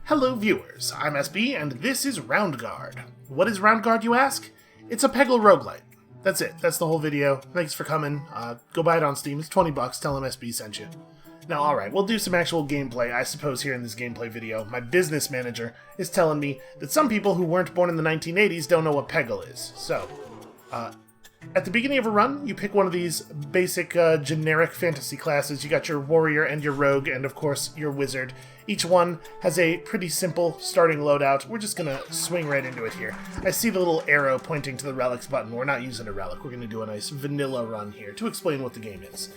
Hello viewers, I'm SB and this is Roundguard. What is Roundguard, you ask? It's a Peggle roguelite. That's it, that's the whole video. Thanks for coming. Go buy it on Steam, it's 20 bucks, tell them SB sent you. Now alright, we'll do some actual gameplay, I suppose, here in this gameplay video. My business manager is telling me that some people who weren't born in the 1980s don't know what Peggle is. So, at the beginning of a run, you pick one of these basic, generic fantasy classes. You got your warrior and your rogue, and of course, your wizard. Each one has a pretty simple starting loadout. We're just gonna swing right into it here. I see the little arrow pointing to the relics button. We're not using a relic. We're gonna do a nice vanilla run here to explain what the game is.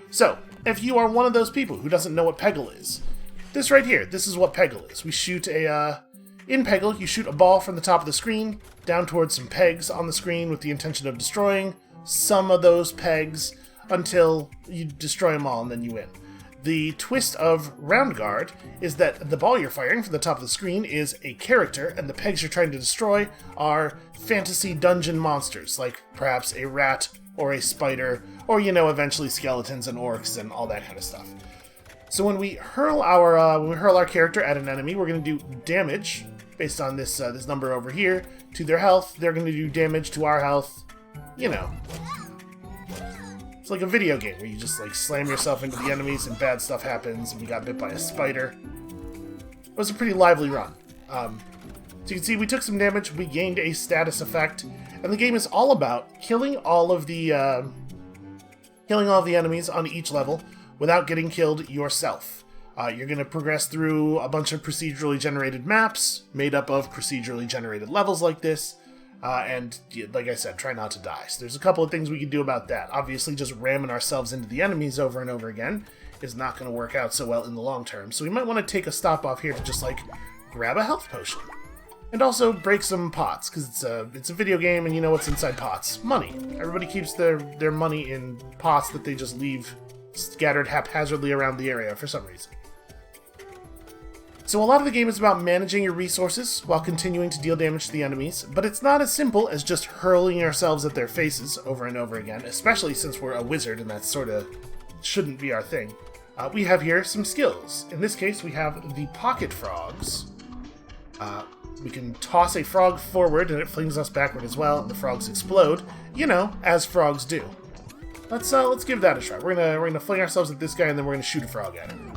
So, if you are one of those people who doesn't know what Peggle is, this right here, this is what Peggle is. We shoot in Peggle, you shoot a ball from the top of the screen down towards some pegs on the screen with the intention of destroying some of those pegs until you destroy them all and then you win. The twist of Roundguard is that the ball you're firing from the top of the screen is a character, and the pegs you're trying to destroy are fantasy dungeon monsters, like perhaps a rat or a spider, or, you know, eventually skeletons and orcs and all that kind of stuff. So when we hurl our character at an enemy, we're going to do damage based on this this number over here to their health. They're going to do damage to our health. You know, it's like a video game where you just like slam yourself into the enemies and bad stuff happens. And we got bit by a spider. It was a pretty lively run. So you can see we took some damage. We gained a status effect, and the game is all about killing all of the enemies on each level without getting killed yourself. You're going to progress through a bunch of procedurally generated maps made up of procedurally generated levels like this, and like I said, try not to die. So there's a couple of things we can do about that. Obviously, just ramming ourselves into the enemies over and over again is not going to work out so well in the long term, so we might want to take a stop off here to just like grab a health potion. And also break some pots, because it's a video game and you know what's inside pots. Money. Everybody keeps their money in pots that they just leave scattered haphazardly around the area for some reason. So a lot of the game is about managing your resources while continuing to deal damage to the enemies, but it's not as simple as just hurling ourselves at their faces over and over again, especially since we're a wizard and that sort of shouldn't be our thing. We have here some skills. In this case, we have the pocket frogs. We can toss a frog forward and it flings us backward as well, and the frogs explode, you know, as frogs do. Let's give that a try. We're gonna fling ourselves at this guy and then we're gonna shoot a frog at him.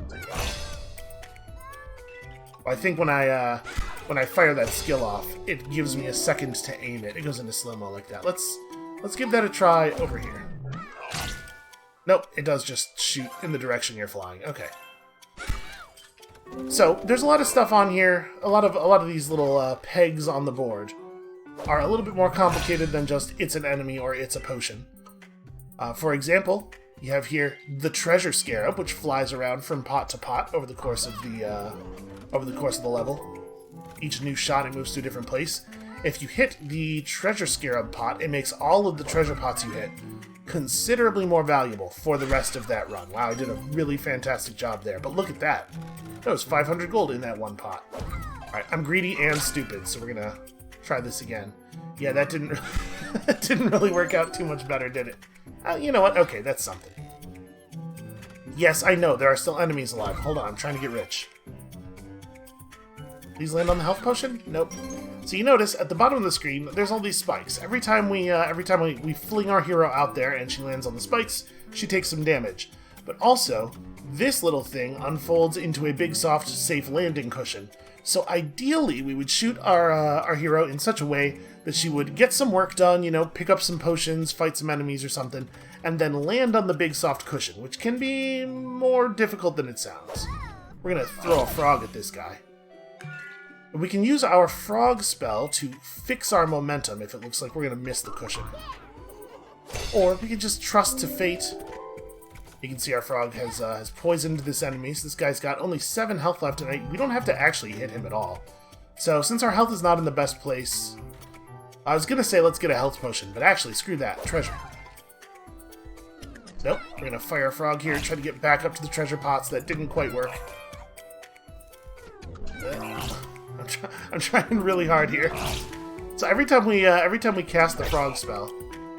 I think when I fire that skill off, it gives me a second to aim it. It goes into slow-mo like that. Let's give that a try over here. Nope, it does just shoot in the direction you're flying. Okay. So, there's a lot of stuff on here. A lot of these little pegs on the board are a little bit more complicated than just it's an enemy or it's a potion. For example, you have here the treasure scarab, which flies around from pot to pot over the course of the level. Each new shot, it moves to a different place. If you hit the treasure scarab pot, it makes all of the treasure pots you hit considerably more valuable for the rest of that run. Wow, I did a really fantastic job there. But look at that. That was 500 gold in that one pot. Alright, I'm greedy and stupid, so we're gonna try this again. Yeah, that didn't that didn't really work out too much better, did it? You know what? Okay, that's something. Yes, I know, there are still enemies alive. Hold on, I'm trying to get rich. These land on the health potion? Nope. So you notice at the bottom of the screen, there's all these spikes. Every time we fling our hero out there and she lands on the spikes, she takes some damage. But also, this little thing unfolds into a big, soft, safe landing cushion. So ideally, we would shoot our hero in such a way that she would get some work done, you know, pick up some potions, fight some enemies or something, and then land on the big, soft cushion, which can be more difficult than it sounds. We're gonna throw a frog at this guy. We can use our frog spell to fix our momentum if it looks like we're going to miss the cushion. Or we can just trust to fate. You can see our frog has poisoned this enemy, so this guy's got only 7 health left, and we don't have to actually hit him at all. So since our health is not in the best place, I was going to say let's get a health potion, but actually, screw that. Treasure. Nope, we're going to fire a frog here, try to get back up to the treasure pots. That didn't quite work. I'm trying really hard here. So every time we cast the frog spell,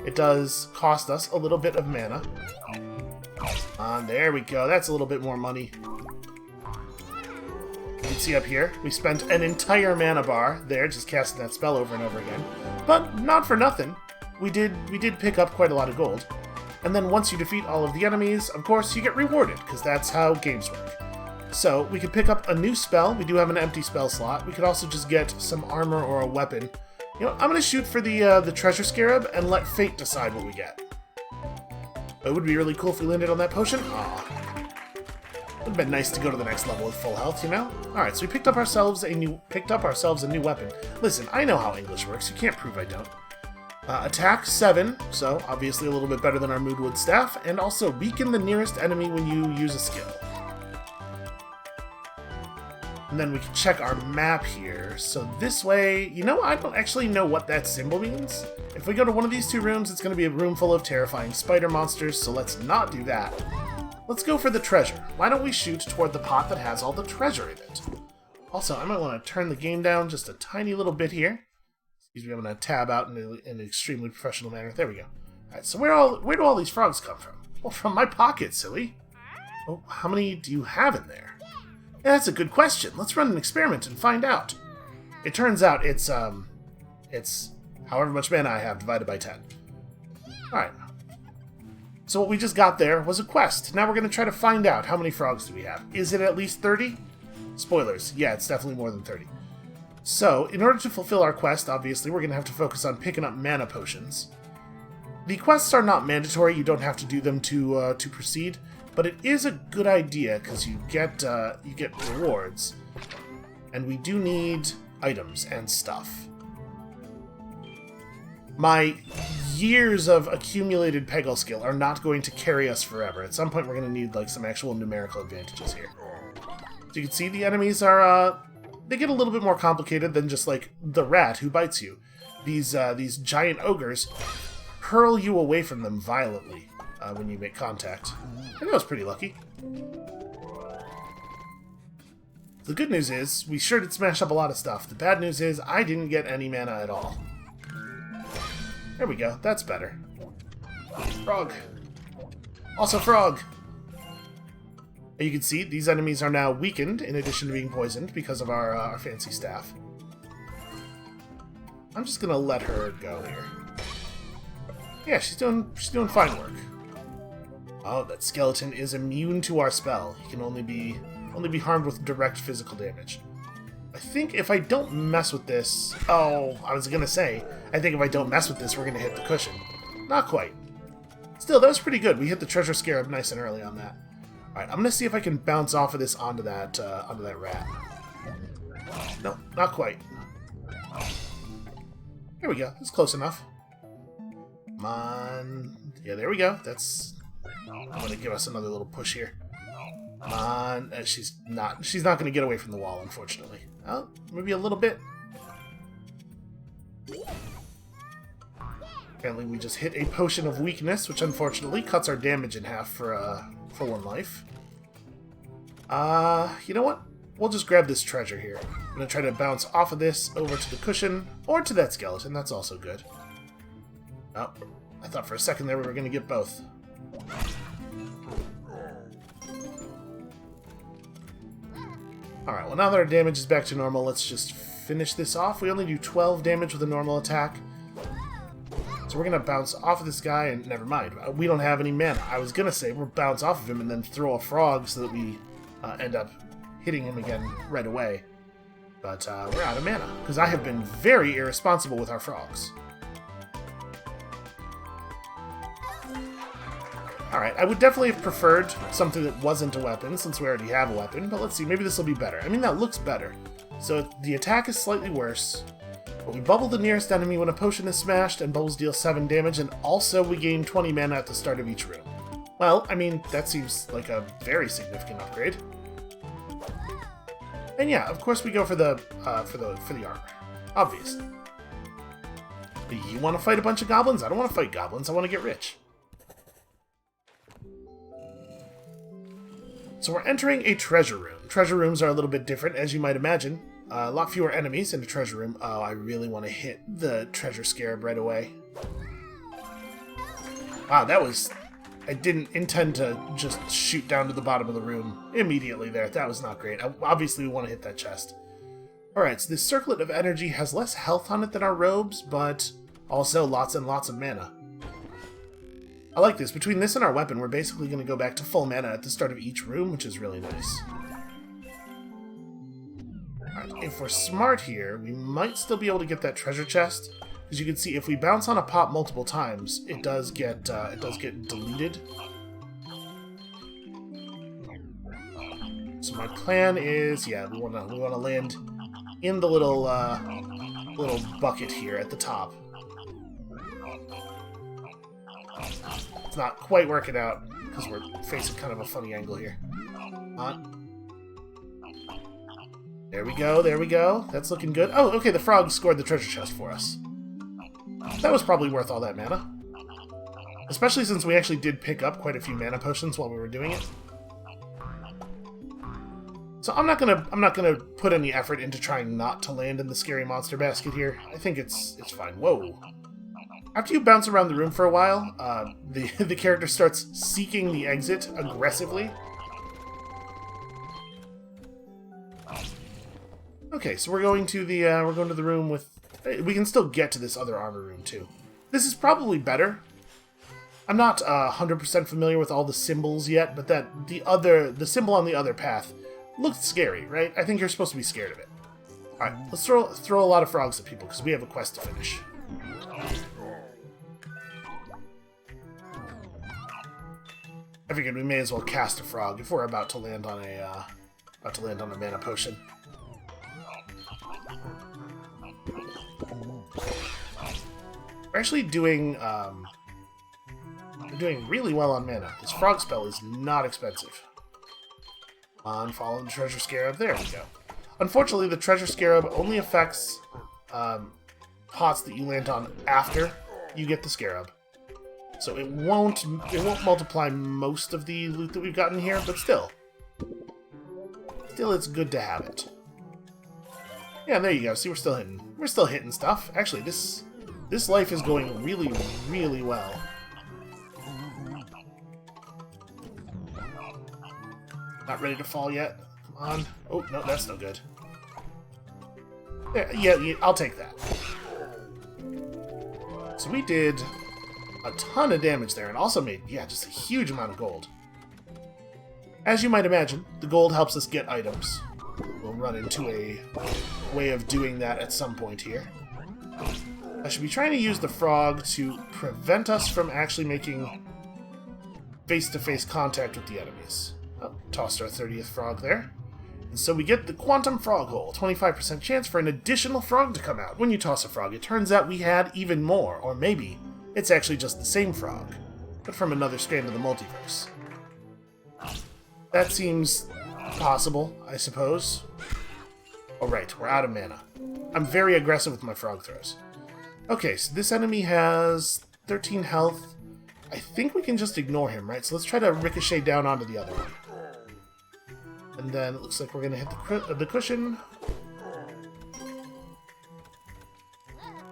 it does cost us a little bit of mana. There we go. That's a little bit more money. can see up here, we spent an entire mana bar there just casting that spell over and over again. But not for nothing. We did pick up quite a lot of gold. And then once you defeat all of the enemies, of course, you get rewarded, because that's how games work. So, we could pick up a new spell. We do have an empty spell slot. We could also just get some armor or a weapon. You know, I'm going to shoot for the treasure scarab and let fate decide what we get. It would be really cool if we landed on that potion. Aw. Would have been nice to go to the next level with full health, you know? Alright, so we picked up ourselves a new weapon. Listen, I know how English works. You can't prove I don't. Attack 7, so obviously a little bit better than our Moodwood Staff, and also weaken the nearest enemy when you use a skill. And then we can check our map here. So this way, you know, I don't actually know what that symbol means. If we go to one of these two rooms, it's going to be a room full of terrifying spider monsters, so let's not do that. Let's go for the treasure. Why don't we shoot toward the pot that has all the treasure in it? Also, I might want to turn the game down just a tiny little bit here. Excuse me, I'm going to tab out in an extremely professional manner. There we go. Alright, so where do all these frogs come from? Well, from my pocket, silly. Oh, how many do you have in there? Yeah, that's a good question. Let's run an experiment and find out. It turns out it's however much mana I have divided by 10. Alright. So what we just got there was a quest. Now we're going to try to find out how many frogs do we have. Is it at least 30? Spoilers. Yeah, it's definitely more than 30. So, in order to fulfill our quest, obviously, we're going to have to focus on picking up mana potions. The quests are not mandatory. You don't have to do them to proceed. But it is a good idea, because you get rewards. And we do need items and stuff. My years of accumulated Peggle skill are not going to carry us forever. At some point we're going to need like some actual numerical advantages here. So you can see the enemies are, they get a little bit more complicated than just like the rat who bites you. These giant ogres hurl you away from them violently when you make contact. I think I was pretty lucky. The good news is, we sure did smash up a lot of stuff. The bad news is, I didn't get any mana at all. There we go, that's better. Frog. Also frog! And you can see, these enemies are now weakened, in addition to being poisoned, because of our fancy staff. I'm just gonna let her go here. Yeah, she's doing fine work. Oh, that skeleton is immune to our spell. He can only be harmed with direct physical damage. I think if I don't mess with this... Oh, I was gonna say, I think if I don't mess with this, we're gonna hit the cushion. Not quite. Still, that was pretty good. We hit the treasure scarab nice and early on that. Alright, I'm gonna see if I can bounce off of this onto that rat. No, not quite. There we go. That's close enough. Come on. Yeah, there we go. That's... I'm gonna give us another little push here. Come on. She's not gonna get away from the wall, unfortunately. Oh, maybe a little bit. Apparently we just hit a potion of weakness, which unfortunately cuts our damage in half for 1 life. You know what? We'll just grab this treasure here. I'm gonna try to bounce off of this over to the cushion, or to that skeleton. That's also good. Oh, I thought for a second there we were gonna get both. Alright, well now that our damage is back to normal, let's just finish this off. We only do 12 damage with a normal attack. So we're going to bounce off of this guy, and never mind. We don't have any mana. I was going to say we'll bounce off of him and then throw a frog so that we end up hitting him again right away. But we're out of mana, because I have been very irresponsible with our frogs. Alright, I would definitely have preferred something that wasn't a weapon, since we already have a weapon, but let's see, maybe this will be better. I mean, that looks better. So the attack is slightly worse, but we bubble the nearest enemy when a potion is smashed, and bubbles deal 7 damage, and also we gain 20 mana at the start of each room. Well, I mean, that seems like a very significant upgrade. And yeah, of course we go for the armor. Obviously. Do you want to fight a bunch of goblins? I don't want to fight goblins, I want to get rich. So we're entering a treasure room. Treasure rooms are a little bit different, as you might imagine. A lot fewer enemies in a treasure room. Oh, I really want to hit the treasure scarab right away. Wow, that was I didn't intend to just shoot down to the bottom of the room immediately there. That was not great. Obviously, we want to hit that chest. Alright, so this circlet of energy has less health on it than our robes, but also lots and lots of mana. I like this. Between this and our weapon, we're basically going to go back to full mana at the start of each room, which is really nice. Alright, if we're smart here, we might still be able to get that treasure chest. As you can see, if we bounce on a pot multiple times, it does get deleted. So my plan is, yeah, we want to land in the little bucket here at the top. It's not quite working out because we're facing kind of a funny angle here. There we go, there we go. That's looking good. Oh, okay, the frog scored the treasure chest for us. That was probably worth all that mana. Especially since we actually did pick up quite a few mana potions while we were doing it. So I'm not gonna put any effort into trying not to land in the scary monster basket here. I think it's fine. Whoa. After you bounce around the room for a while, the character starts seeking the exit aggressively. Okay, so we're going to the room with. We can still get to this other armor room too. This is probably better. I'm not 100% familiar with all the symbols yet, but the symbol on the other path looked scary, right? I think you're supposed to be scared of it. All right, let's throw a lot of frogs at people because we have a quest to finish. I figured we may as well cast a frog if we're about to land on a mana potion. We're actually doing really well on mana. This frog spell is not expensive. Follow the treasure scarab. There we go. Unfortunately, the treasure scarab only affects pots that you land on after you get the scarab. So it won't multiply most of the loot that we've gotten here, but still it's good to have it. Yeah, there you go. See, we're still hitting stuff. Actually, this life is going really, really well. Not ready to fall yet. Come on. Oh, no, that's no good. There, yeah, I'll take that. So we did a ton of damage there and also made, yeah, just a huge amount of gold. As you might imagine, the gold helps us get items. We'll run into a way of doing that at some point here. I should be trying to use the frog to prevent us from actually making face-to-face contact with the enemies. Oh, tossed our 30th frog there. And so we get the Quantum Frog Hole, 25% chance for an additional frog to come out. When you toss a frog, it turns out we had even more, or maybe it's actually just the same frog, but from another strand of the multiverse. That seems possible, I suppose. Oh right, we're out of mana. I'm very aggressive with my frog throws. Okay, so this enemy has 13 health. I think we can just ignore him, right? So let's try to ricochet down onto the other one. And then it looks like we're going to hit the cushion.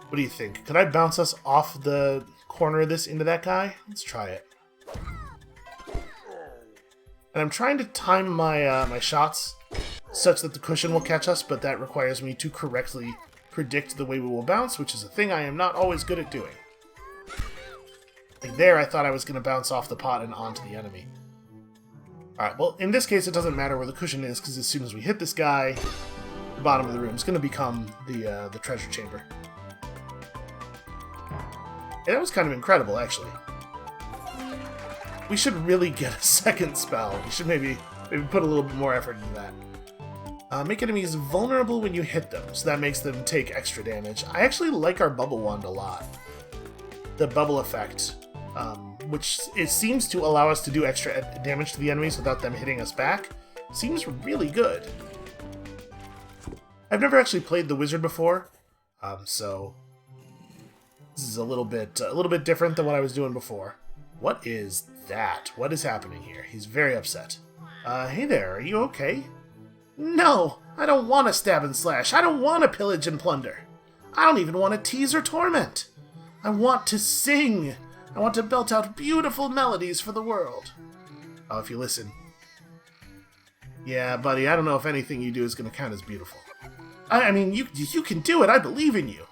What do you think? Could I bounce us off the corner of this into that guy? Let's try it. And I'm trying to time my my shots such that the cushion will catch us, but that requires me to correctly predict the way we will bounce, which is a thing I am not always good at doing. Like there, I thought I was going to bounce off the pot and onto the enemy. Alright, well, in this case, it doesn't matter where the cushion is, because as soon as we hit this guy, the bottom of the room is going to become the treasure chamber. And that was kind of incredible, actually. We should really get a second spell. We should maybe put a little bit more effort into that. Make enemies vulnerable when you hit them, so that makes them take extra damage. I actually like our bubble wand a lot. The bubble effect, which it seems to allow us to do extra damage to the enemies without them hitting us back, seems really good. I've never actually played the wizard before, so this is a little bit different than what I was doing before. What is that? What is happening here? He's very upset. Hey there, are you okay? No, I don't want to stab and slash. I don't want to pillage and plunder. I don't even want to tease or torment. I want to sing. I want to belt out beautiful melodies for the world. Oh, if you listen. Yeah, buddy, I don't know if anything you do is going to count as beautiful. I mean, you can do it, I believe in you.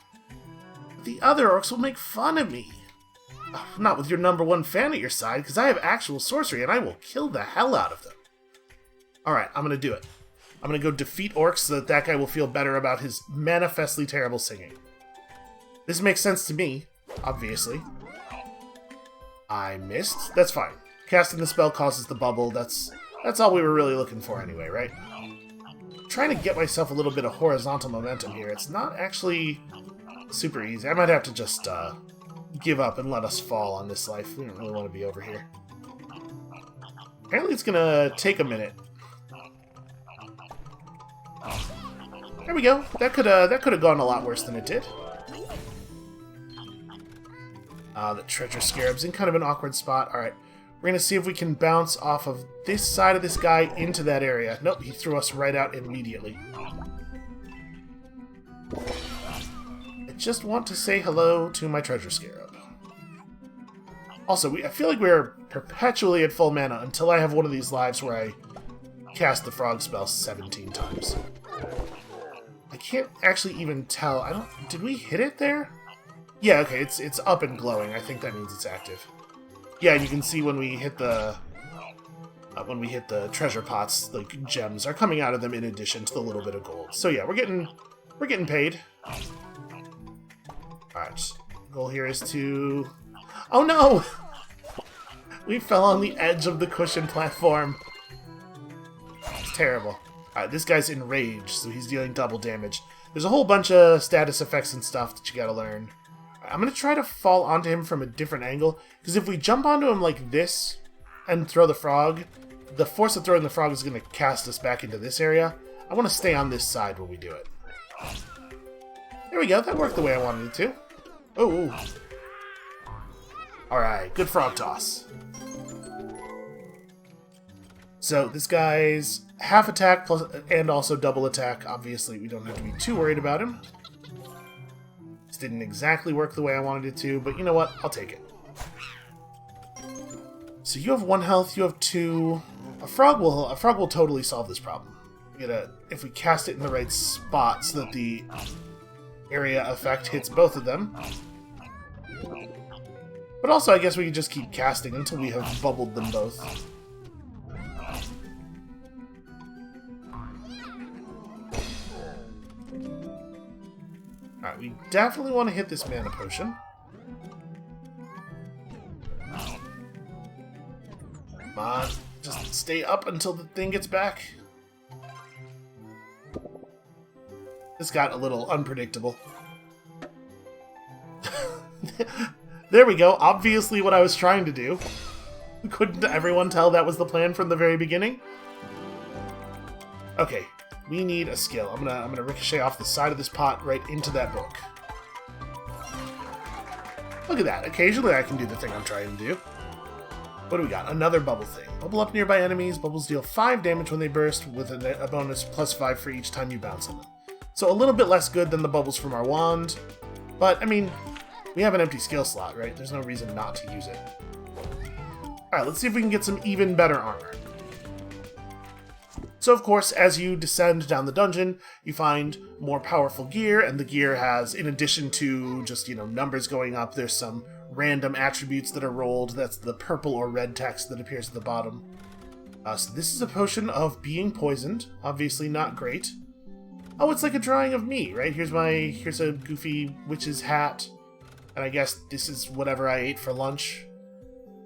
But the other orcs will make fun of me. Oh, not with your #1 fan at your side, because I have actual sorcery, and I will kill the hell out of them. Alright, I'm going to do it. I'm going to go defeat orcs so that that guy will feel better about his manifestly terrible singing. This makes sense to me, obviously. I missed. That's fine. Casting the spell causes the bubble. That's all we were really looking for anyway, right? I'm trying to get myself a little bit of horizontal momentum here. It's not actually super easy. I might have to just give up and let us fall on this life. We don't really want to be over here. Apparently it's going to take a minute. There we go. That could have gone a lot worse than it did. The treasure scarab's in kind of an awkward spot. Alright, we're going to see if we can bounce off of this side of this guy into that area. Nope, he threw us right out immediately. I just want to say hello to my treasure scarab. Also, I feel like we're perpetually at full mana until I have one of these lives where I cast the frog spell 17 times. I can't actually even tell. Did we hit it there? Yeah, okay, it's up and glowing. I think that means it's active. Yeah, you can see when we hit the treasure pots, like gems are coming out of them in addition to the little bit of gold. So yeah, we're getting paid. Alright. Goal here is to... Oh no! We fell on the edge of the cushion platform. It's terrible. Alright, this guy's enraged, so he's dealing double damage. There's a whole bunch of status effects and stuff that you gotta learn. I'm going to try to fall onto him from a different angle, because if we jump onto him like this and throw the frog, the force of throwing the frog is going to cast us back into this area. I want to stay on this side when we do it. There we go, that worked the way I wanted it to. Oh. Alright, good frog toss. So this guy's half attack plus and also double attack. Obviously, we don't have to be too worried about him. Didn't exactly work the way I wanted it to, but you know what? I'll take it. So you have 1 health, you have 2. A frog will totally solve this problem. If we cast it in the right spot so that the area effect hits both of them. But also, I guess we could just keep casting until we have bubbled them both. Alright, we definitely want to hit this mana potion. Come on, just stay up until the thing gets back. This got a little unpredictable. There we go, obviously what I was trying to do. Couldn't everyone tell that was the plan from the very beginning? Okay. We need a skill. I'm gonna ricochet off the side of this pot right into that book. Look at that. Occasionally I can do the thing I'm trying to do. What do we got? Another bubble thing. Bubble up nearby enemies. Bubbles deal 5 damage when they burst, with a bonus +5 for each time you bounce on them. So a little bit less good than the bubbles from our wand. But, I mean, we have an empty skill slot, right? There's no reason not to use it. Alright, let's see if we can get some even better armor. So, of course, as you descend down the dungeon, you find more powerful gear, and the gear has, in addition to just, numbers going up, there's some random attributes that are rolled. That's the purple or red text that appears at the bottom. So this is a potion of being poisoned. Obviously not great. Oh, it's like a drawing of me, right? Here's a goofy witch's hat. And I guess this is whatever I ate for lunch.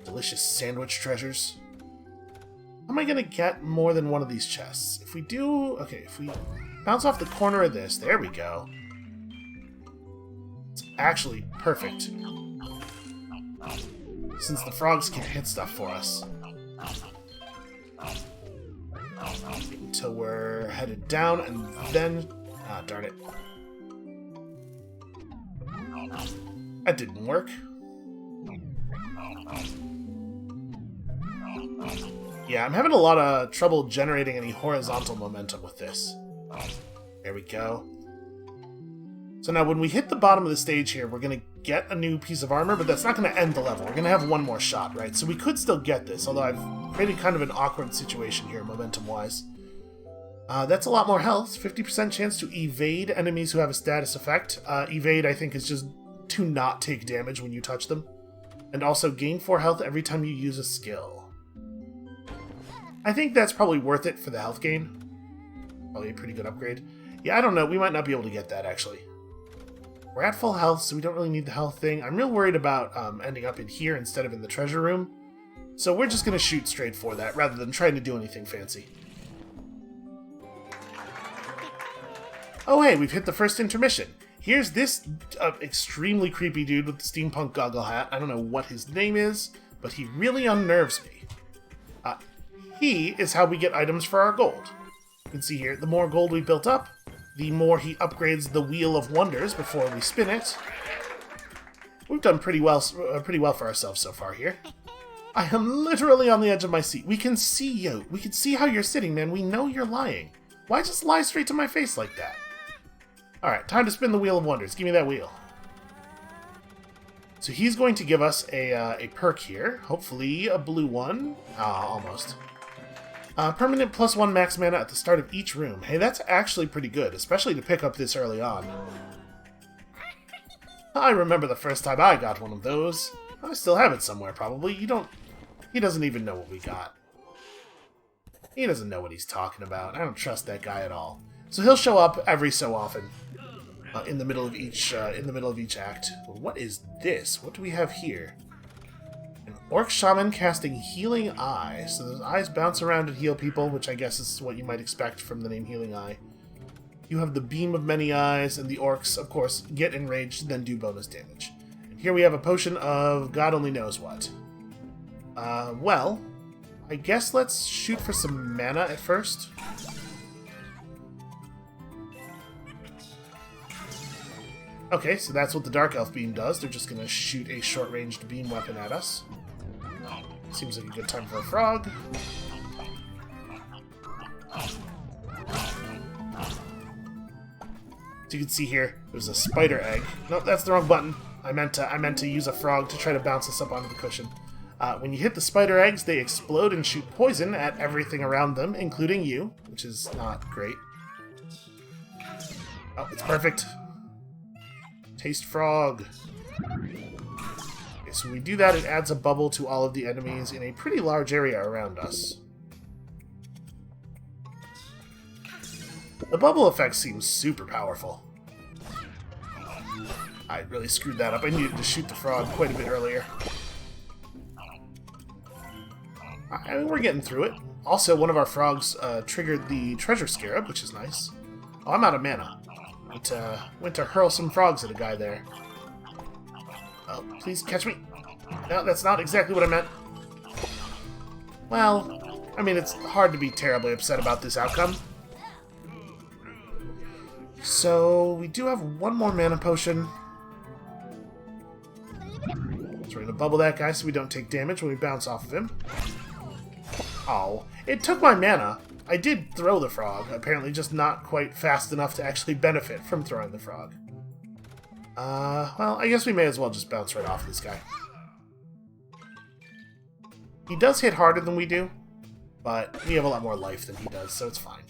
Delicious sandwich treasures. How am I going to get more than one of these chests? If we bounce off the corner of this, there we go. It's actually perfect. Since the frogs can't hit stuff for us. Until we're headed down, and then... Ah, darn it. That didn't work. Yeah, I'm having a lot of trouble generating any horizontal momentum with this. There we go. So now when we hit the bottom of the stage here, we're going to get a new piece of armor, but that's not going to end the level. We're going to have one more shot, right? So we could still get this, although I've created kind of an awkward situation here, momentum-wise. That's a lot more health. 50% chance to evade enemies who have a status effect. Evade, I think, is just to not take damage when you touch them. And also gain 4 health every time you use a skill. I think that's probably worth it for the health gain. Probably a pretty good upgrade. Yeah, I don't know. We might not be able to get that, actually. We're at full health, so we don't really need the health thing. I'm real worried about ending up in here instead of in the treasure room. So we're just going to shoot straight for that, rather than trying to do anything fancy. Oh hey, we've hit the first intermission. Here's this extremely creepy dude with the steampunk goggle hat. I don't know what his name is, but he really unnerves me. He is how we get items for our gold. You can see here, the more gold we built up, the more he upgrades the Wheel of Wonders before we spin it. We've done pretty well for ourselves so far here. I am literally on the edge of my seat. We can see you. We can see how you're sitting, man. We know you're lying. Why just lie straight to my face like that? Alright, time to spin the Wheel of Wonders. Give me that wheel. So he's going to give us a perk here. Hopefully a blue one. Almost. Permanent +1 max mana at the start of each room. Hey, that's actually pretty good, especially to pick up this early on. I remember the first time I got one of those. I still have it somewhere, probably. He doesn't even know what we got. He doesn't know what he's talking about. I don't trust that guy at all. So he'll show up every so often in the middle of each act. What is this? What do we have here? An Orc Shaman casting Healing Eye. So those eyes bounce around and heal people, which I guess is what you might expect from the name Healing Eye. You have the Beam of Many Eyes, and the Orcs, of course, get enraged, then do bonus damage. And here we have a potion of God only knows what. Well, I guess let's shoot for some mana at first. Okay, so that's what the Dark Elf Beam does. They're just going to shoot a short-ranged beam weapon at us. Seems like a good time for a frog. So you can see here, there's a spider egg. Nope, that's the wrong button. I meant to use a frog to try to bounce us up onto the cushion. When you hit the spider eggs, they explode and shoot poison at everything around them, including you, which is not great. Oh, it's perfect. Taste frog. Okay, so when we do that, it adds a bubble to all of the enemies in a pretty large area around us. The bubble effect seems super powerful. I really screwed that up. I needed to shoot the frog quite a bit earlier. I mean, we're getting through it. Also, one of our frogs triggered the treasure scarab, which is nice. Oh, I'm out of mana. Went to hurl some frogs at a guy there. Oh, please catch me. No, that's not exactly what I meant. Well, I mean, it's hard to be terribly upset about this outcome. So, we do have one more mana potion. So we're going to bubble that guy so we don't take damage when we bounce off of him. Oh, it took my mana. I did throw the frog, apparently just not quite fast enough to actually benefit from throwing the frog. Well, I guess we may as well just bounce right off this guy. He does hit harder than we do, but we have a lot more life than he does, so it's fine.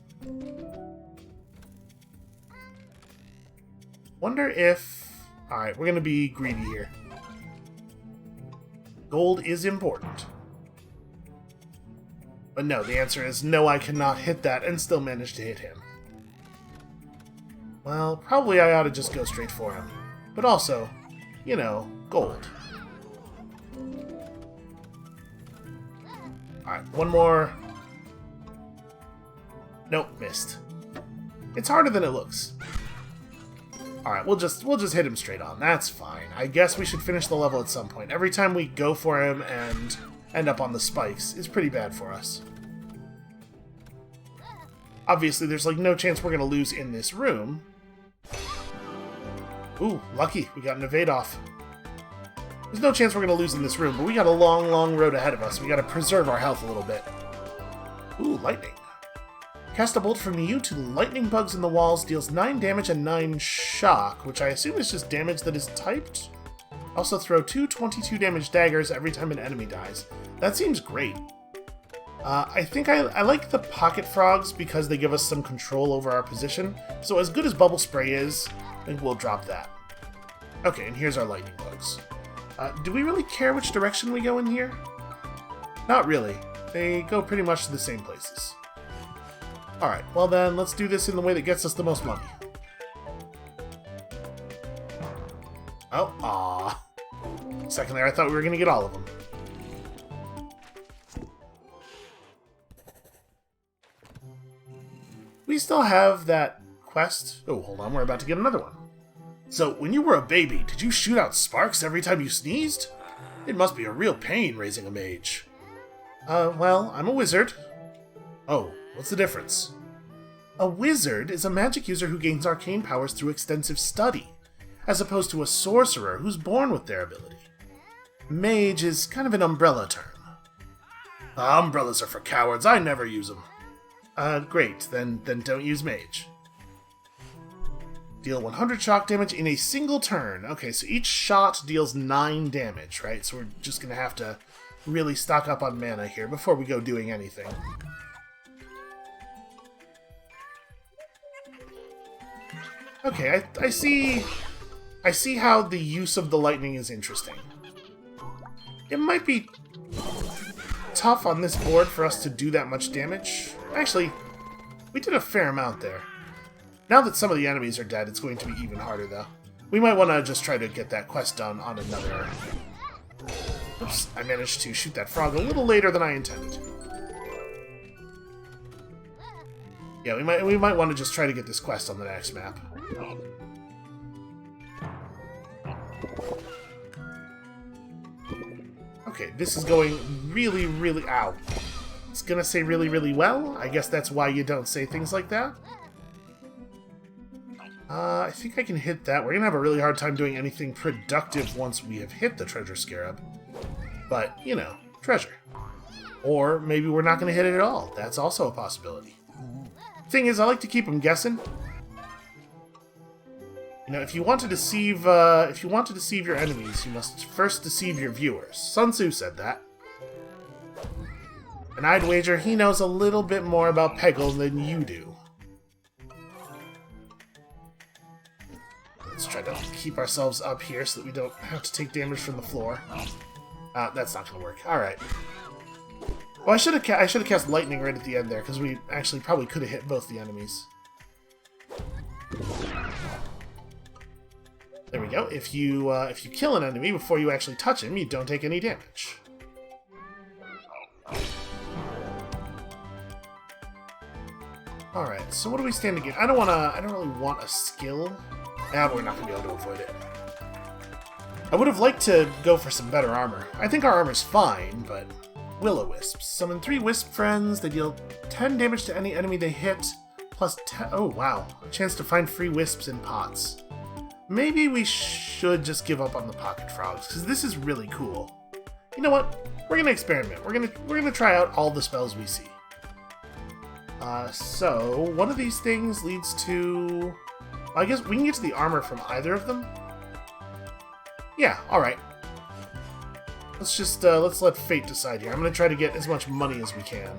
Wonder if... Alright, we're going to be greedy here. Gold is important. But no, the answer is no, I cannot hit that and still manage to hit him. Well, probably I ought to just go straight for him. But also, you know, gold. Alright, one more. Nope, missed. It's harder than it looks. Alright, we'll just hit him straight on. That's fine. I guess we should finish the level at some point. Every time we go for him and end up on the spikes is pretty bad for us. Obviously, there's like no chance we're going to lose in this room. Ooh, lucky. We got an evade off. There's no chance we're going to lose in this room, but we got a long, long road ahead of us. We got to preserve our health a little bit. Ooh, lightning. Cast a bolt from you to lightning bugs in the walls, deals 9 damage and 9 shock, which I assume is just damage that is typed. Also throw 2 22 damage daggers every time an enemy dies. That seems great. I think I like the pocket frogs because they give us some control over our position. So as good as bubble spray is, I think we'll drop that. Okay, and here's our lightning bugs. Do we really care which direction we go in here? Not really. They go pretty much to the same places. Alright, well then, let's do this in the way that gets us the most money. Oh, aw. Second there, I thought we were going to get all of them. We still have that quest. Oh, hold on, we're about to get another one. So, when you were a baby, did you shoot out sparks every time you sneezed? It must be a real pain raising a mage. Well, I'm a wizard. Oh, what's the difference? A wizard is a magic user who gains arcane powers through extensive study, as opposed to a sorcerer who's born with their ability. Mage is kind of an umbrella term. Umbrellas are for cowards, I never use them. Great, then don't use mage. Deal 100 shock damage in a single turn. Okay, so each shot deals 9 damage, right? So we're just gonna have to really stock up on mana here before we go doing anything. Okay, I see how the use of the lightning is interesting. It might be tough on this board for us to do that much damage. Actually, we did a fair amount there. Now that some of the enemies are dead, it's going to be even harder, though. We might want to just try to get that quest done on another... Oops, I managed to shoot that frog a little later than I intended. Yeah, we might want to just try to get this quest on the next map. Okay, this is going really, really... Ow. It's gonna say really, really well. I guess that's why you don't say things like that. I think I can hit that. We're gonna have a really hard time doing anything productive once we have hit the treasure scarab. But, you know, treasure. Or maybe we're not gonna hit it at all. That's also a possibility. Thing is, I like to keep them guessing. You know, if you want to deceive your enemies, you must first deceive your viewers. Sun Tzu said that. And I'd wager he knows a little bit more about Peggle than you do. Let's try to keep ourselves up here so that we don't have to take damage from the floor. That's not going to work. Alright. Well, I should have cast lightning right at the end there, because we actually probably could have hit both the enemies. There we go. If you kill an enemy before you actually touch him, you don't take any damage. Alright, so what do we stand to get? I don't really want a skill. But we're not going to be able to avoid it. I would have liked to go for some better armor. I think our armor's fine, but... Will-O-Wisps. Summon 3 Wisp friends. They deal 10 damage to any enemy they hit, plus 10... Oh, wow. A chance to find free wisps in pots. Maybe we should just give up on the pocket frogs, because this is really cool. You know what? We're going to experiment. We're gonna try out all the spells we see. So, one of these things leads to... I guess we can get to the armor from either of them. Yeah, alright. Let's just, let's let fate decide here. I'm gonna try to get as much money as we can.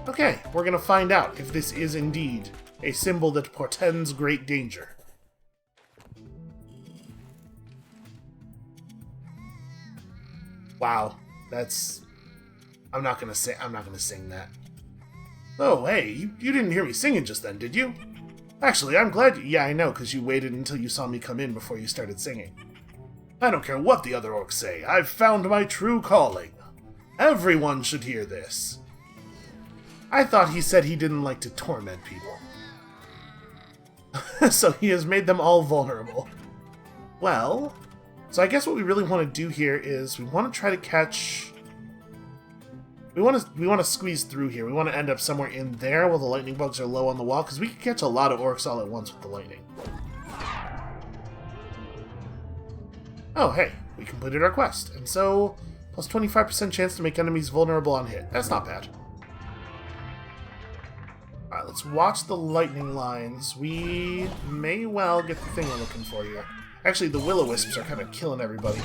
Okay, we're gonna find out if this is indeed a symbol that portends great danger. Wow, that's... I'm not gonna sing that. Oh, hey, you didn't hear me singing just then, did you? Actually, I'm glad you... Yeah, I know, because you waited until you saw me come in before you started singing. I don't care what the other orcs say. I've found my true calling. Everyone should hear this. I thought he said he didn't like to torment people. So he has made them all vulnerable. Well, so I guess what we really want to do here is we want to try to catch... We want to squeeze through here. We want to end up somewhere in there while the lightning bugs are low on the wall, because we can catch a lot of orcs all at once with the lightning. Oh, hey, we completed our quest, and so plus 25% chance to make enemies vulnerable on hit. That's not bad. Alright, let's watch the lightning lines. We may well get the thing we're looking for here. Actually, the will-o-wisps are kind of killing everybody.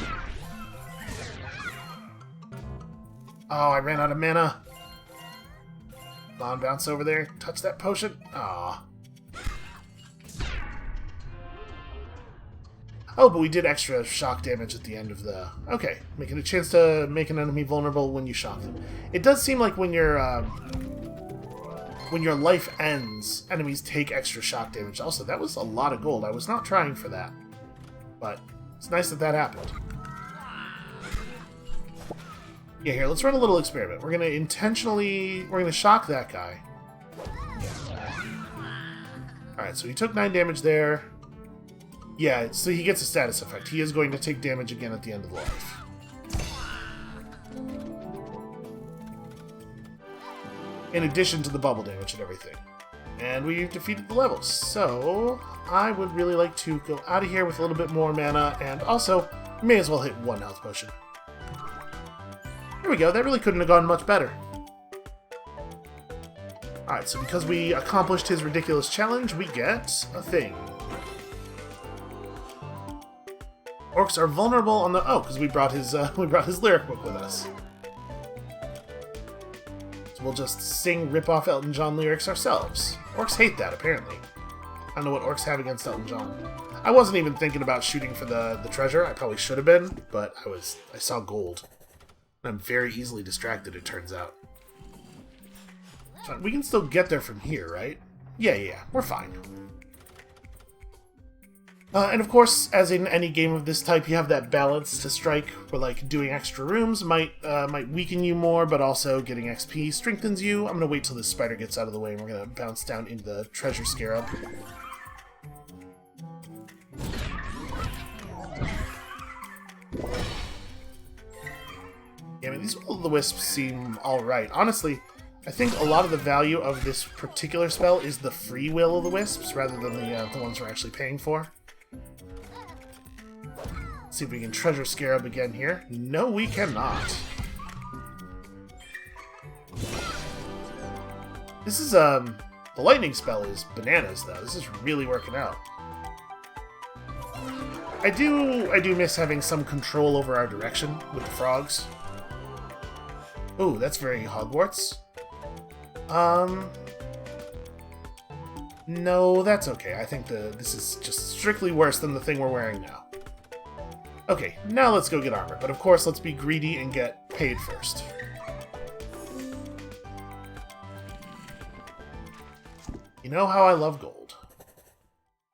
Oh, I ran out of mana. Come on, bounce over there. Touch that potion. Aw. Oh, but we did extra shock damage at the end of the... Okay, making a chance to make an enemy vulnerable when you shock them. It does seem like when your life ends, enemies take extra shock damage. Also, that was a lot of gold. I was not trying for that. But it's nice that that happened. Yeah, here, let's run a little experiment. We're going to shock that guy. Alright, so he took 9 damage there. Yeah, so he gets a status effect. He is going to take damage again at the end of life. In addition to the bubble damage and everything. And we've defeated the levels. So, I would really like to go out of here with a little bit more mana, and also, may as well hit 1 health potion. There we go, that really couldn't have gone much better. Alright, so because we accomplished his ridiculous challenge, we get a thing. Orcs are vulnerable on the... Oh, because we brought his lyric book with us. So we'll just sing rip-off Elton John lyrics ourselves. Orcs hate that, apparently. I don't know what orcs have against Elton John. I wasn't even thinking about shooting for the treasure. I probably should have been, but I saw gold. And I'm very easily distracted, it turns out. So we can still get there from here, right? Yeah, we're fine. And of course, as in any game of this type, you have that balance to strike, where like doing extra rooms might weaken you more, but also getting XP strengthens you. I'm gonna wait till this spider gets out of the way, and we're gonna bounce down into the treasure scarab. Yeah, I mean, these will-o-wisps seem alright. Honestly, I think a lot of the value of this particular spell is the free will-o-wisps, rather than the ones we're actually paying for. See if we can treasure scarab again here. No, we cannot. This is, the lightning spell is bananas, though. This is really working out. I do miss having some control over our direction with the frogs. Ooh, that's very Hogwarts. No, that's okay. I think this is just strictly worse than the thing we're wearing now. Okay, now let's go get armor, but of course let's be greedy and get paid first. You know how I love gold.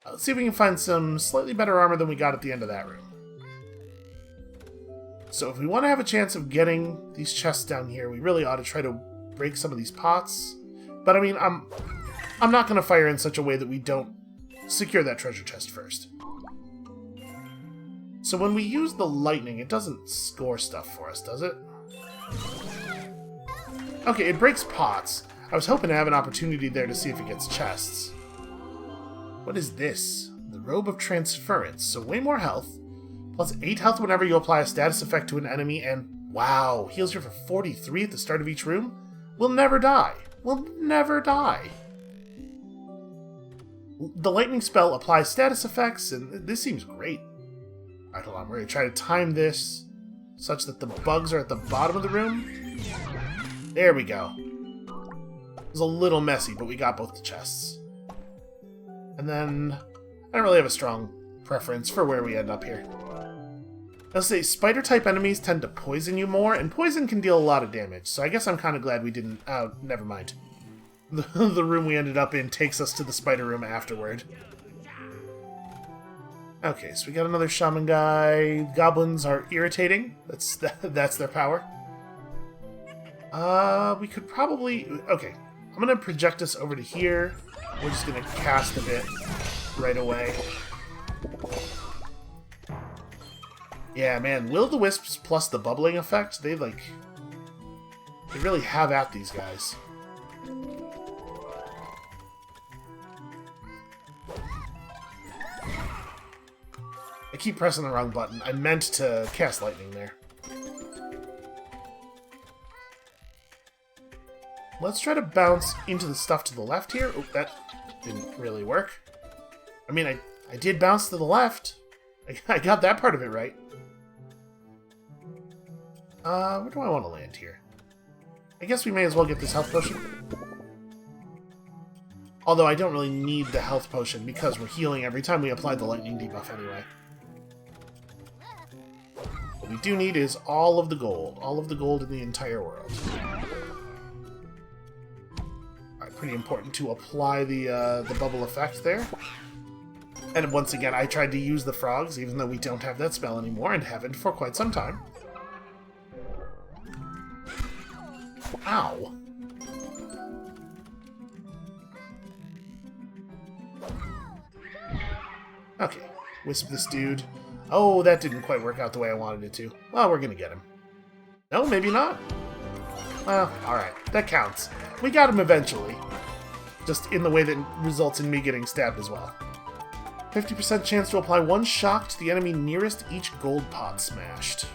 Let's see if we can find some slightly better armor than we got at the end of that room. So if we want to have a chance of getting these chests down here, we really ought to try to break some of these pots. But I mean, I'm not going to fire in such a way that we don't secure that treasure chest first. So when we use the lightning, it doesn't score stuff for us, does it? Okay, it breaks pots. I was hoping to have an opportunity there to see if it gets chests. What is this? The Robe of Transference. So way more health. Plus 8 health whenever you apply a status effect to an enemy, and wow, heals you for 43 at the start of each room? We'll never die. We'll never die. The lightning spell applies status effects, and this seems great. Alright, hold on. We're going to try to time this such that the bugs are at the bottom of the room. There we go. It was a little messy, but we got both the chests. And then, I don't really have a strong preference for where we end up here. Let's say, spider-type enemies tend to poison you more, and poison can deal a lot of damage, so I guess I'm kind of glad we didn't... Oh, never mind. The room we ended up in takes us to the spider room afterward. Okay, so we got another shaman guy. Goblins are irritating. That's their power. We could probably... Okay, I'm going to project us over to here. We're just going to cast a bit right away. Yeah, man, will-o-the-wisps plus the bubbling effect, they really have at these guys. I keep pressing the wrong button. I meant to cast lightning there. let's try to bounce into the stuff to the left here. Oh, that didn't really work. I mean, I did bounce to the left. I got that part of it right. Where do I want to land here? I guess we may as well get this health potion. Although I don't really need the health potion because we're healing every time we apply the lightning debuff anyway. What we do need is all of the gold. All of the gold in the entire world. Alright, pretty important to apply the bubble effect there. And once again, I tried to use the frogs, even though we don't have that spell anymore, and haven't for quite some time. Ow. Okay, wisp this dude. Oh, that didn't quite work out the way I wanted it to. Well, we're gonna get him. No, maybe not? Well, alright, that counts. We got him eventually. Just in the way that results in me getting stabbed as well. 50% chance to apply one shock to the enemy nearest each gold pot smashed.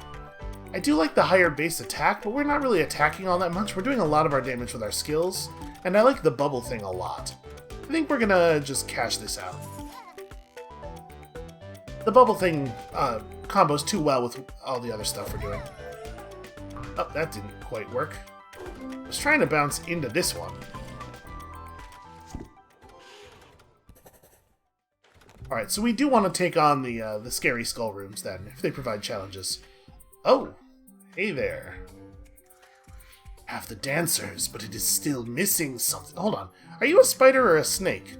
I do like the higher base attack, but we're not really attacking all that much. We're doing a lot of our damage with our skills, and I like the bubble thing a lot. I think we're gonna just cash this out. The bubble thing combos too well with all the other stuff we're doing. Oh, that didn't quite work. I was trying to bounce into this one. Alright, so we do want to take on the scary skull rooms then, if they provide challenges. Oh, hey there. Have the dancers, but it is still missing something. Hold on, are you a spider or a snake?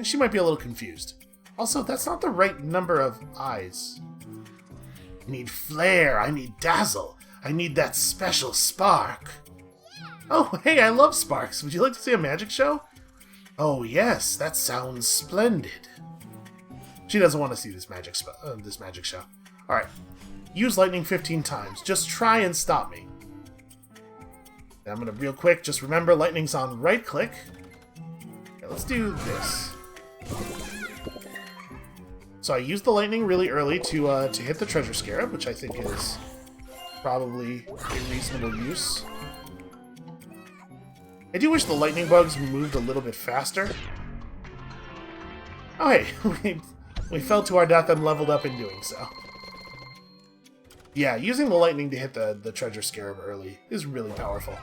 She might be a little confused. Also, that's not the right number of eyes. I need flare, I need dazzle, I need that special spark. Oh, hey, I love sparks. Would you like to see a magic show? Oh yes, that sounds splendid. She doesn't want to see this magic show. Alright. Use lightning 15 times. Just try and stop me. Now I'm going to real quick, just remember lightning's on right click. Okay, let's do this. So I used the lightning really early to hit the treasure scarab, which I think is probably a reasonable use. I do wish the lightning bugs moved a little bit faster. Oh hey, we fell to our death and leveled up in doing so. Yeah, using the lightning to hit the treasure scarab early is really powerful.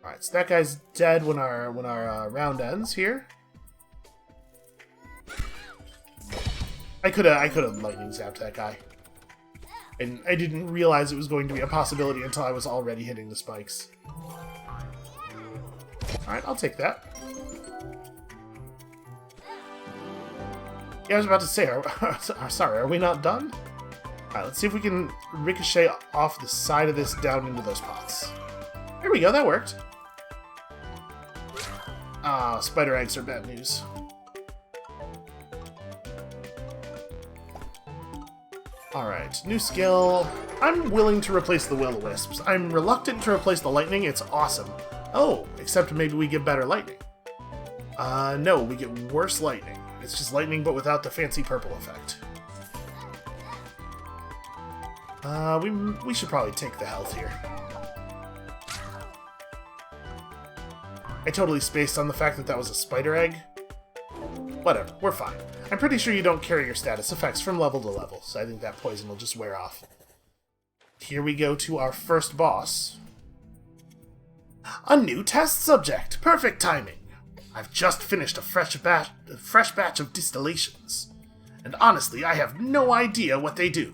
Alright, so that guy's dead when our round ends here. I could have lightning zapped that guy. And I didn't realize it was going to be a possibility until I was already hitting the spikes. Alright, I'll take that. Yeah, I was about to say, sorry, are we not done? Alright, let's see if we can ricochet off the side of this down into those pots. There we go, that worked. Ah, spider eggs are bad news. Alright, new skill. I'm willing to replace the will-o-wisps. I'm reluctant to replace the lightning, it's awesome. Oh, except maybe we get better lightning. No, we get worse lightning. It's just lightning, but without the fancy purple effect. We should probably take the health here. I totally spaced on the fact that that was a spider egg. Whatever, we're fine. I'm pretty sure you don't carry your status effects from level to level, so I think that poison will just wear off. Here we go to our first boss. A new test subject! Perfect timing! I've just finished a fresh batch of distillations. And honestly, I have no idea what they do.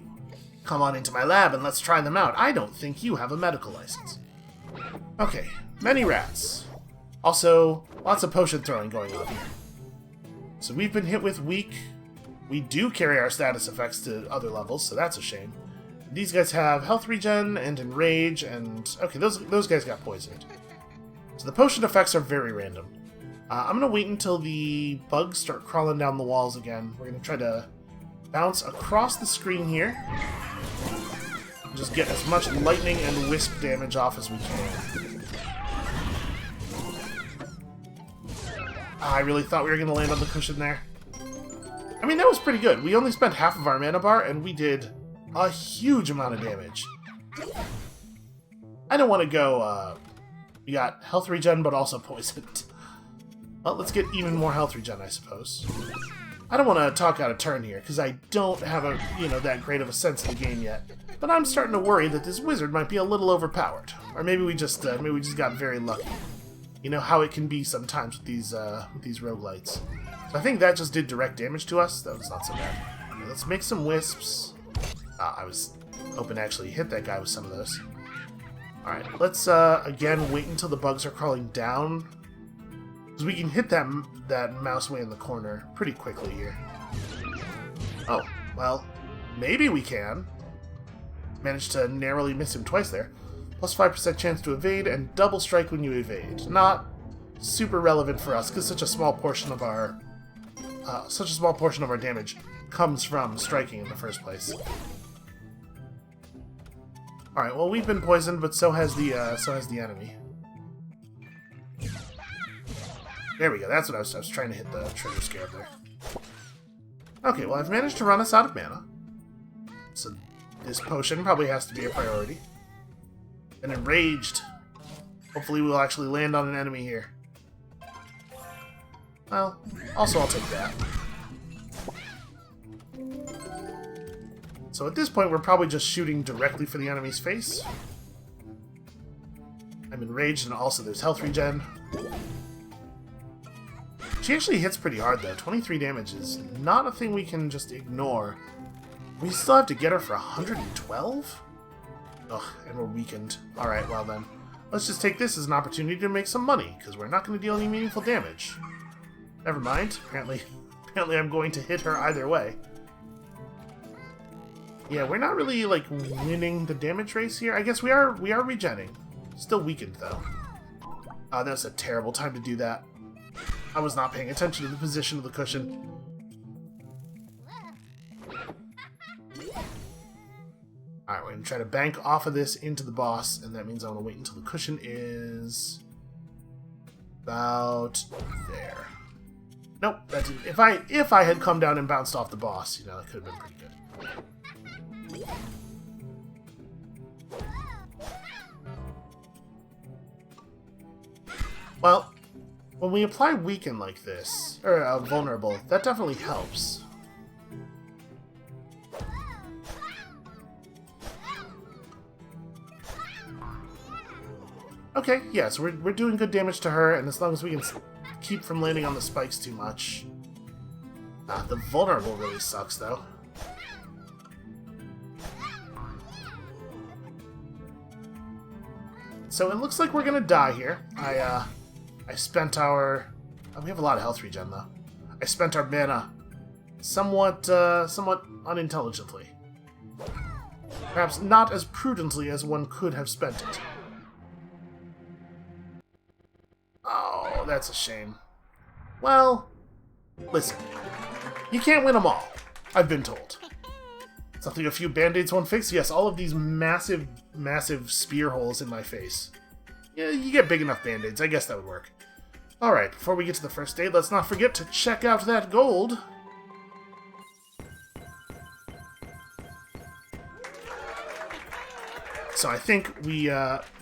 Come on into my lab and let's try them out. I don't think you have a medical license. Okay, many rats. Also, lots of potion throwing going on here. So we've been hit with weak. We do carry our status effects to other levels, so that's a shame. These guys have health regen and enrage, and... okay, those guys got poisoned. So the potion effects are very random. I'm going to wait until the bugs start crawling down the walls again. We're going to try to bounce across the screen here. And just get as much lightning and wisp damage off as we can. I really thought we were going to land on the cushion there. I mean, that was pretty good. We only spent half of our mana bar, and we did a huge amount of damage. I don't want to go, We got health regen, but also poisoned. Well, let's get even more health regen, I suppose. I don't want to talk out of turn here, because I don't have a, that great of a sense of the game yet. But I'm starting to worry that this wizard might be a little overpowered. Or maybe we just got very lucky. You know how it can be sometimes with these roguelites. So I think that just did direct damage to us. That was not so bad. Okay, let's make some wisps. I was hoping to actually hit that guy with some of those. Alright, let's again wait until the bugs are crawling down. Because we can hit that mouse way in the corner pretty quickly here. Oh, well, maybe we can. Managed to narrowly miss him twice there. Plus 5% chance to evade and double strike when you evade. Not super relevant for us because such a small portion of our damage comes from striking in the first place. All right, well we've been poisoned, but so has the enemy. There we go. That's what I was trying to hit the trigger scarab there. Okay, well I've managed to run us out of mana. So this potion probably has to be a priority. And enraged. Hopefully we'll actually land on an enemy here. Well, also I'll take that. So at this point we're probably just shooting directly for the enemy's face. I'm enraged and also there's health regen. She actually hits pretty hard though. 23 damage is not a thing we can just ignore. We still have to get her for 112? Ugh, and we're weakened. Alright, well then. Let's just take this as an opportunity to make some money, because we're not going to deal any meaningful damage. Never mind. Apparently I'm going to hit her either way. Yeah, we're not really, like, winning the damage race here. I guess we are regenning. Still weakened, though. Oh, that's a terrible time to do that. I was not paying attention to the position of the cushion. Alright, we're going to try to bank off of this into the boss, and that means I want to wait until the cushion is about there. Nope, that didn't. If I had come down and bounced off the boss, that could have been pretty good. Well, when we apply weaken like this, or vulnerable, that definitely helps. Okay, yeah, so we're doing good damage to her, and as long as we can keep from landing on the spikes too much. The vulnerable really sucks, though. So it looks like we're gonna die here. I spent our... Oh, we have a lot of health regen, though. I spent our mana somewhat unintelligently. Perhaps not as prudently as one could have spent it. Oh, that's a shame. Well, listen. You can't win them all, I've been told. Something a few band-aids won't fix? Yes, all of these massive, massive spear holes in my face. Yeah, you get big enough band-aids. I guess that would work. Alright, before we get to the first aid, let's not forget to check out that gold. So I think we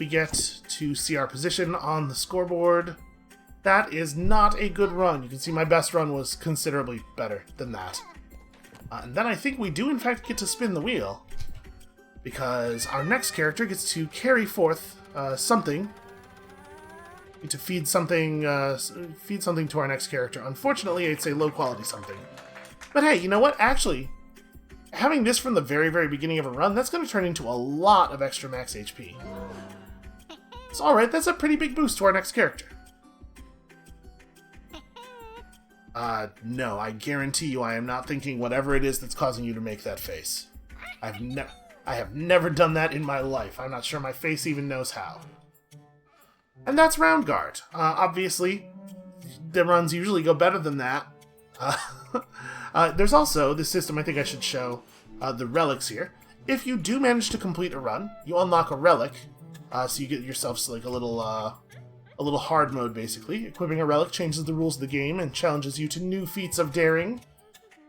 get to see our position on the scoreboard. That is not a good run. You can see my best run was considerably better than that. And then I think we do in fact get to spin the wheel, because our next character gets to carry forth something. To feed something to our next character. Unfortunately, it's a low quality something. But hey, you know what? Actually, having this from the very, very beginning of a run, that's going to turn into a lot of extra max HP. So alright, that's a pretty big boost to our next character. No, I guarantee you I am not thinking whatever it is that's causing you to make that face. I have never done that in my life. I'm not sure my face even knows how. And that's Roundguard. Obviously, the runs usually go better than that. There's also this system I think I should show, the relics here. If you do manage to complete a run, you unlock a relic, so you get yourself like a little hard mode, basically. Equipping a relic changes the rules of the game and challenges you to new feats of daring.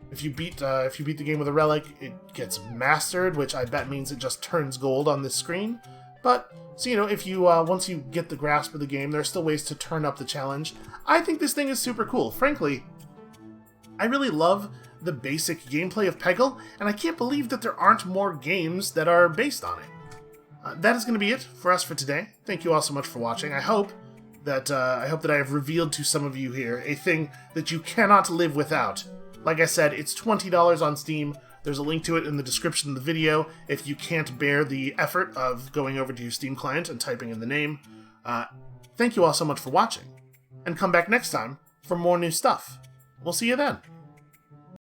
If you beat the game with a relic, it gets mastered, which I bet means it just turns gold on this screen. But, so, you know, if you, once you get the grasp of the game, there are still ways to turn up the challenge. I think this thing is super cool. Frankly, I really love the basic gameplay of Peggle, and I can't believe that there aren't more games that are based on it. That is going to be it for us for today. Thank you all so much for watching. I hope that I have revealed to some of you here a thing that you cannot live without. Like I said, it's $20 on Steam. There's a link to it in the description of the video if you can't bear the effort of going over to your Steam client and typing in the name. Thank you all so much for watching, and come back next time for more new stuff. We'll see you then.